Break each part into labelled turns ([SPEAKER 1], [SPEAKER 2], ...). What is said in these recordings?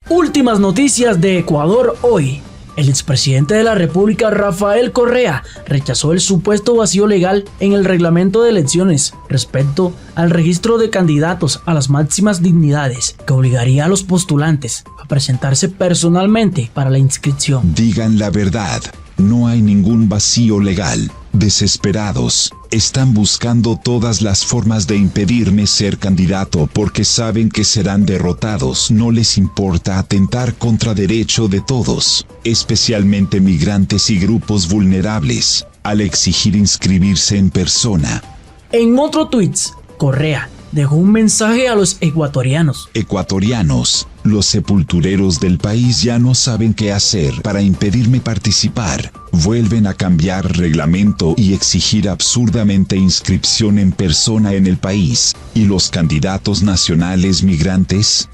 [SPEAKER 1] Últimas noticias de Ecuador hoy. El expresidente de la República, Rafael Correa, rechazó el supuesto vacío legal en el reglamento de elecciones respecto al registro de candidatos a las máximas dignidades, que obligaría a los postulantes a presentarse personalmente para la inscripción.
[SPEAKER 2] Digan la verdad, no hay ningún vacío legal. Desesperados, están buscando todas las formas de impedirme ser candidato porque saben que serán derrotados. No les importa atentar contra derecho de todos, especialmente migrantes y grupos vulnerables, al exigir inscribirse en persona.
[SPEAKER 1] En otro tuit, Correa dejó un mensaje a los ecuatorianos.
[SPEAKER 2] Ecuatorianos, los sepultureros del país ya no saben qué hacer para impedirme participar. Vuelven a cambiar reglamento y exigir absurdamente inscripción en persona en el país. ¿Y los candidatos nacionales migrantes?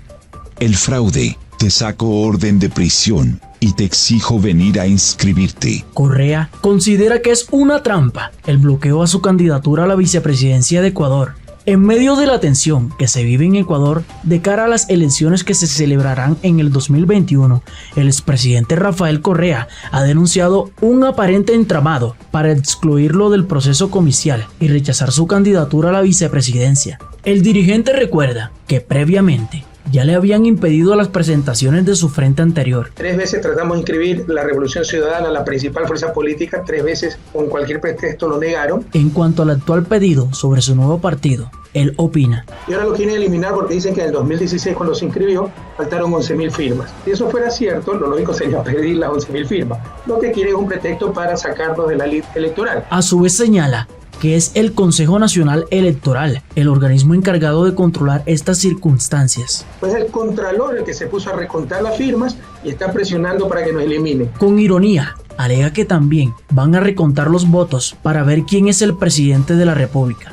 [SPEAKER 2] El fraude, te saco orden de prisión y te exijo venir a inscribirte.
[SPEAKER 1] Correa considera que es una trampa el bloqueo a su candidatura a la vicepresidencia de Ecuador, en medio de la tensión que se vive en Ecuador de cara a las elecciones que se celebrarán en el 2021, el expresidente Rafael Correa ha denunciado un aparente entramado para excluirlo del proceso comicial y rechazar su candidatura a la vicepresidencia. El dirigente recuerda que previamente ya le habían impedido las presentaciones de su frente anterior.
[SPEAKER 3] 3 veces tratamos de inscribir la Revolución Ciudadana, la principal fuerza política, 3 veces con cualquier pretexto lo negaron.
[SPEAKER 1] En cuanto al actual pedido sobre su nuevo partido, él opina:
[SPEAKER 3] y ahora lo quieren eliminar porque dicen que en el 2016, cuando se inscribió, faltaron 11.000 firmas. Si eso fuera cierto, lo lógico sería pedir las 11.000 firmas. Lo que quiere es un pretexto para sacarnos de la lista electoral.
[SPEAKER 1] A su vez señala que es el Consejo Nacional Electoral el organismo encargado de controlar estas circunstancias.
[SPEAKER 3] Pues el Contralor el que se puso a recontar las firmas y está presionando para que nos eliminen.
[SPEAKER 1] Con ironía, alega que también van a recontar los votos para ver quién es el presidente de la República.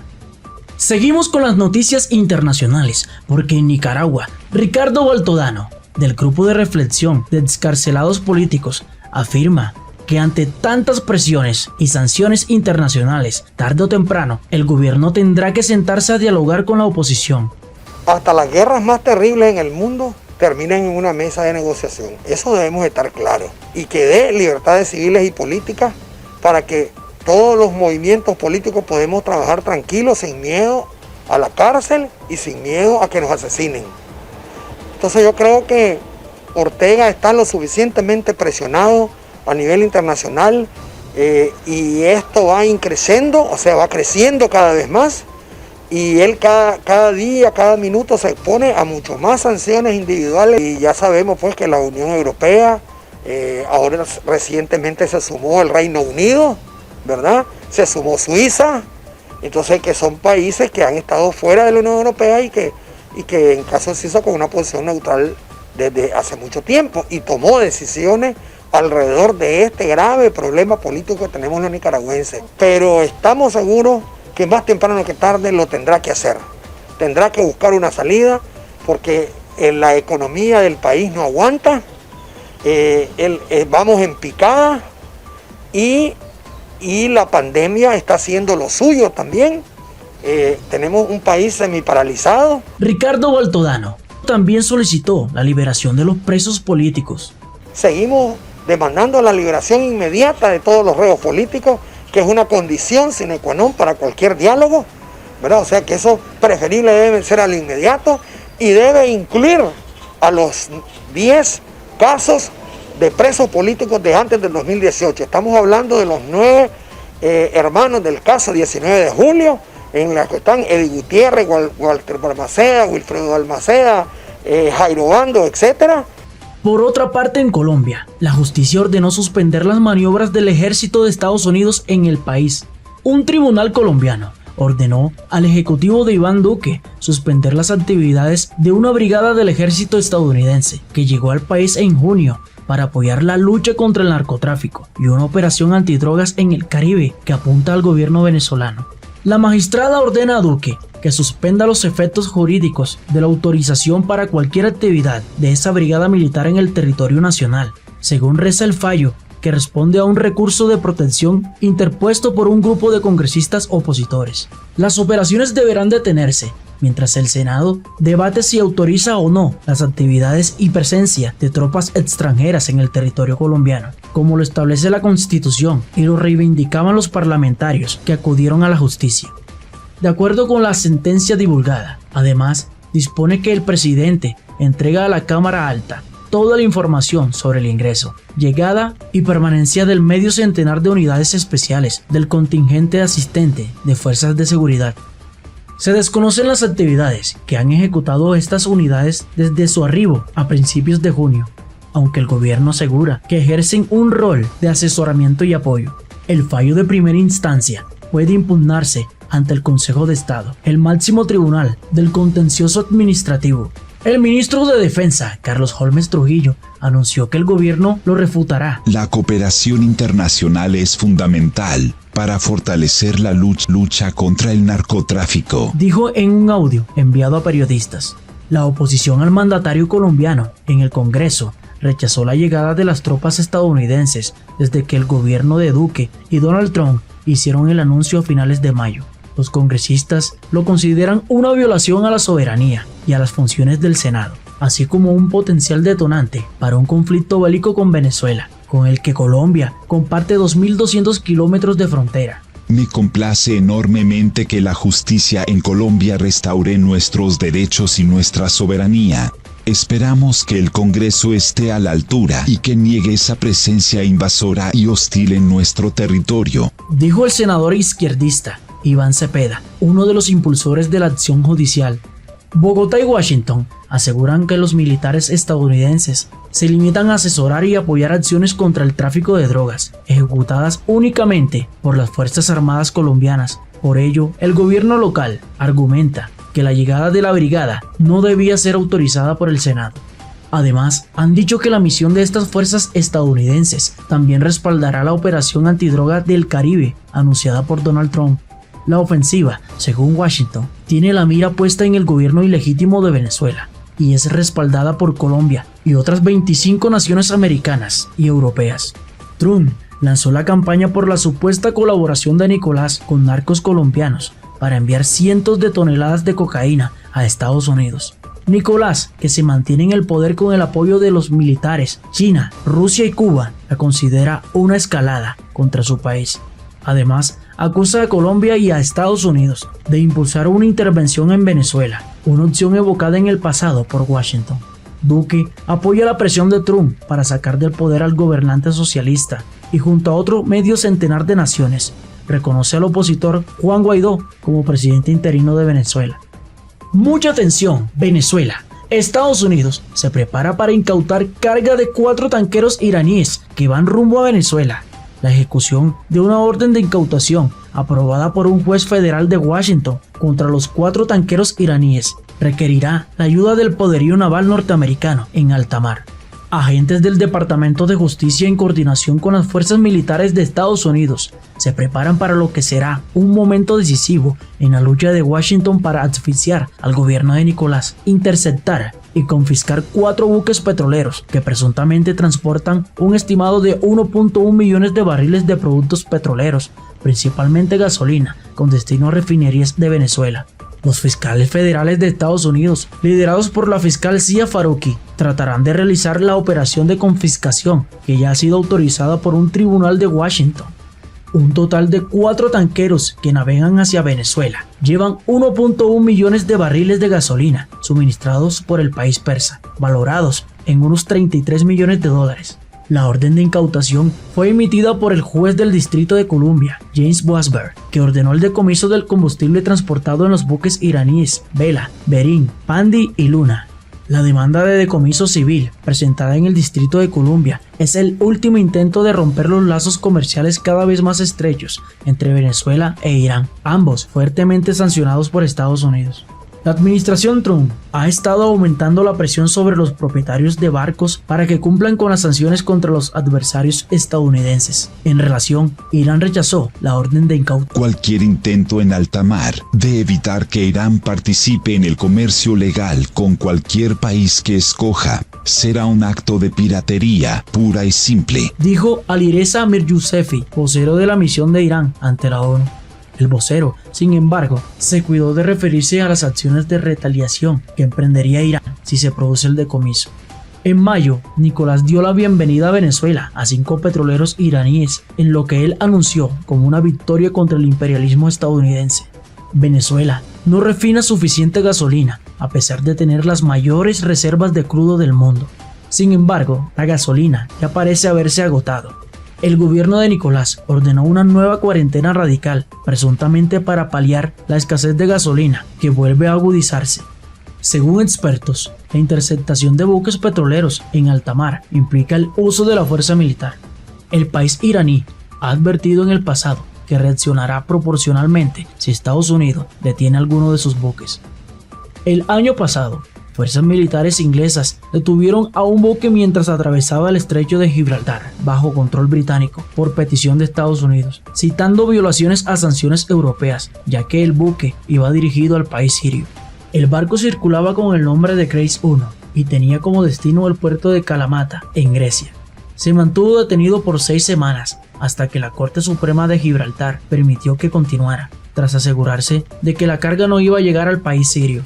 [SPEAKER 1] Seguimos con las noticias internacionales, porque en Nicaragua, Ricardo Baltodano, del Grupo de Reflexión de Excarcelados Políticos, afirma que ante tantas presiones y sanciones internacionales, tarde o temprano, el gobierno tendrá que sentarse a dialogar con la oposición.
[SPEAKER 4] Hasta las guerras más terribles en el mundo terminan en una mesa de negociación. Eso debemos estar claros. Y que dé libertades civiles y políticas para que todos los movimientos políticos podamos trabajar tranquilos, sin miedo a la cárcel y sin miedo a que nos asesinen. Entonces yo creo que Ortega está lo suficientemente presionado a nivel internacional y esto va increciendo, o sea, va creciendo cada vez más, y él cada día, cada minuto se expone a mucho más sanciones individuales. Y ya sabemos pues que la Unión Europea, ahora recientemente se sumó el Reino Unido, ¿verdad? Se sumó Suiza, entonces que son países que han estado fuera de la Unión Europea y que en caso se hizo con una posición neutral desde hace mucho tiempo y tomó decisiones alrededor de este grave problema político que tenemos los nicaragüenses. Pero estamos seguros que más temprano que tarde lo tendrá que hacer. Tendrá que buscar una salida porque la economía del país no aguanta, vamos en picada y la pandemia está haciendo lo suyo también. Tenemos un país semiparalizado.
[SPEAKER 1] Ricardo Baltodano también solicitó la liberación de los presos políticos.
[SPEAKER 4] Seguimos demandando la liberación inmediata de todos los reos políticos, que es una condición sine qua non para cualquier diálogo, ¿verdad? O sea que eso preferible debe ser al inmediato y debe incluir a los 10 casos de presos políticos de antes del 2018. Estamos hablando de los 9 hermanos del caso 19 de julio, en la que están Eddie Gutiérrez, Walter Balmaceda, Wilfredo Balmaceda, Jairo Bando, etcétera.
[SPEAKER 1] Por otra parte, en Colombia, la justicia ordenó suspender las maniobras del ejército de Estados Unidos en el país. Un tribunal colombiano ordenó al ejecutivo de Iván Duque suspender las actividades de una brigada del ejército estadounidense que llegó al país en junio para apoyar la lucha contra el narcotráfico y una operación antidrogas en el Caribe que apunta al gobierno venezolano. La magistrada ordena a Duque que suspenda los efectos jurídicos de la autorización para cualquier actividad de esa brigada militar en el territorio nacional, según reza el fallo, que responde a un recurso de protección interpuesto por un grupo de congresistas opositores. Las operaciones deberán detenerse mientras el Senado debate si autoriza o no las actividades y presencia de tropas extranjeras en el territorio colombiano, como lo establece la Constitución y lo reivindicaban los parlamentarios que acudieron a la justicia. De acuerdo con la sentencia divulgada, además, dispone que el presidente entrega a la Cámara Alta toda la información sobre el ingreso, llegada y permanencia del medio centenar de unidades especiales del contingente asistente de fuerzas de seguridad. Se desconocen las actividades que han ejecutado estas unidades desde su arribo a principios de junio, aunque el gobierno asegura que ejercen un rol de asesoramiento y apoyo. El fallo de primera instancia puede impugnarse ante el Consejo de Estado, el máximo tribunal del contencioso administrativo. El ministro de Defensa, Carlos Holmes Trujillo, anunció que el gobierno lo refutará.
[SPEAKER 2] La cooperación internacional es fundamental para fortalecer la lucha contra el narcotráfico,
[SPEAKER 1] dijo en un audio enviado a periodistas. La oposición al mandatario colombiano en el Congreso rechazó la llegada de las tropas estadounidenses desde que el gobierno de Duque y Donald Trump hicieron el anuncio a finales de mayo. Los congresistas lo consideran una violación a la soberanía y a las funciones del Senado, así como un potencial detonante para un conflicto bélico con Venezuela, con el que Colombia comparte 2.200 kilómetros de frontera.
[SPEAKER 2] Me complace enormemente que la justicia en Colombia restaure nuestros derechos y nuestra soberanía. Esperamos que el Congreso esté a la altura y que niegue esa presencia invasora y hostil en nuestro territorio,
[SPEAKER 1] dijo el senador izquierdista Iván Cepeda, uno de los impulsores de la acción judicial. Bogotá y Washington aseguran que los militares estadounidenses se limitan a asesorar y apoyar acciones contra el tráfico de drogas, ejecutadas únicamente por las Fuerzas Armadas colombianas. Por ello, el gobierno local argumenta que la llegada de la brigada no debía ser autorizada por el Senado. Además, han dicho que la misión de estas fuerzas estadounidenses también respaldará la operación antidroga del Caribe anunciada por Donald Trump. La ofensiva, según Washington, tiene la mira puesta en el gobierno ilegítimo de Venezuela y es respaldada por Colombia y otras 25 naciones americanas y europeas. Trump lanzó la campaña por la supuesta colaboración de Nicolás con narcos colombianos para enviar cientos de toneladas de cocaína a Estados Unidos. Nicolás, que se mantiene en el poder con el apoyo de los militares, China, Rusia y Cuba, la considera una escalada contra su país. Además, acusa a Colombia y a Estados Unidos de impulsar una intervención en Venezuela, una opción evocada en el pasado por Washington. Duque apoya la presión de Trump para sacar del poder al gobernante socialista y junto a otro medio centenar de naciones, reconoce al opositor Juan Guaidó como presidente interino de Venezuela. Mucha atención, Venezuela. Estados Unidos se prepara para incautar carga de 4 tanqueros iraníes que van rumbo a Venezuela. La ejecución de una orden de incautación aprobada por un juez federal de Washington contra los 4 tanqueros iraníes requerirá la ayuda del poderío naval norteamericano en alta mar. Agentes del Departamento de Justicia en coordinación con las fuerzas militares de Estados Unidos se preparan para lo que será un momento decisivo en la lucha de Washington para asfixiar al gobierno de Nicolás, interceptar y confiscar 4 buques petroleros que presuntamente transportan un estimado de 1.1 millones de barriles de productos petroleros, principalmente gasolina, con destino a refinerías de Venezuela. Los fiscales federales de Estados Unidos, liderados por la fiscal Zia Faruqui, tratarán de realizar la operación de confiscación que ya ha sido autorizada por un tribunal de Washington. Un total de 4 tanqueros que navegan hacia Venezuela llevan 1.1 millones de barriles de gasolina suministrados por el país persa, valorados en unos 33 millones de dólares. La orden de incautación fue emitida por el juez del Distrito de Columbia, James Wasberg, que ordenó el decomiso del combustible transportado en los buques iraníes Vela, Berín, Pandi y Luna. La demanda de decomiso civil, presentada en el Distrito de Columbia, es el último intento de romper los lazos comerciales cada vez más estrechos entre Venezuela e Irán, ambos fuertemente sancionados por Estados Unidos. La administración Trump ha estado aumentando la presión sobre los propietarios de barcos para que cumplan con las sanciones contra los adversarios estadounidenses. En relación, Irán rechazó la orden de incautación.
[SPEAKER 2] Cualquier intento en alta mar de evitar que Irán participe en el comercio legal con cualquier país que escoja será un acto de piratería pura y simple,
[SPEAKER 1] dijo Alireza Miryoussefi, vocero de la misión de Irán ante la ONU. El vocero, sin embargo, se cuidó de referirse a las acciones de retaliación que emprendería Irán si se produce el decomiso. En mayo, Nicolás dio la bienvenida a Venezuela a 5 petroleros iraníes en lo que él anunció como una victoria contra el imperialismo estadounidense. Venezuela no refina suficiente gasolina a pesar de tener las mayores reservas de crudo del mundo. Sin embargo, la gasolina ya parece haberse agotado. El gobierno de Nicolás ordenó una nueva cuarentena radical, presuntamente para paliar la escasez de gasolina que vuelve a agudizarse. Según expertos, la interceptación de buques petroleros en alta mar implica el uso de la fuerza militar. El país iraní ha advertido en el pasado que reaccionará proporcionalmente si Estados Unidos detiene alguno de sus buques. El año pasado, fuerzas militares inglesas detuvieron a un buque mientras atravesaba el estrecho de Gibraltar bajo control británico por petición de Estados Unidos, citando violaciones a sanciones europeas, ya que el buque iba dirigido al país sirio. El barco circulaba con el nombre de Grace 1 y tenía como destino el puerto de Kalamata, en Grecia. Se mantuvo detenido por 6 semanas hasta que la Corte Suprema de Gibraltar permitió que continuara, tras asegurarse de que la carga no iba a llegar al país sirio.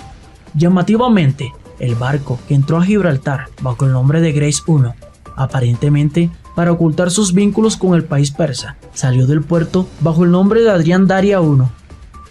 [SPEAKER 1] Llamativamente, el barco que entró a Gibraltar bajo el nombre de Grace 1, aparentemente para ocultar sus vínculos con el país persa, salió del puerto bajo el nombre de Adrian Daria 1.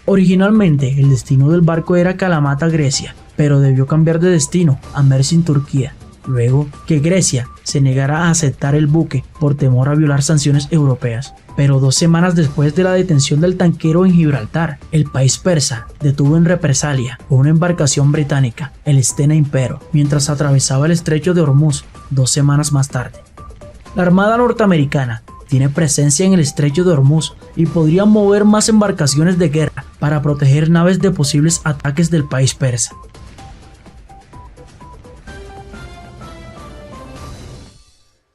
[SPEAKER 1] Originalmente, el destino del barco era Kalamata, Grecia, pero debió cambiar de destino a Mersin, Turquía, luego que Grecia se negara a aceptar el buque por temor a violar sanciones europeas. Pero 2 semanas después de la detención del tanquero en Gibraltar, el país persa detuvo en represalia una embarcación británica, el Stena Impero, mientras atravesaba el estrecho de Hormuz 2 semanas más tarde. La Armada norteamericana tiene presencia en el estrecho de Hormuz y podría mover más embarcaciones de guerra para proteger naves de posibles ataques del país persa.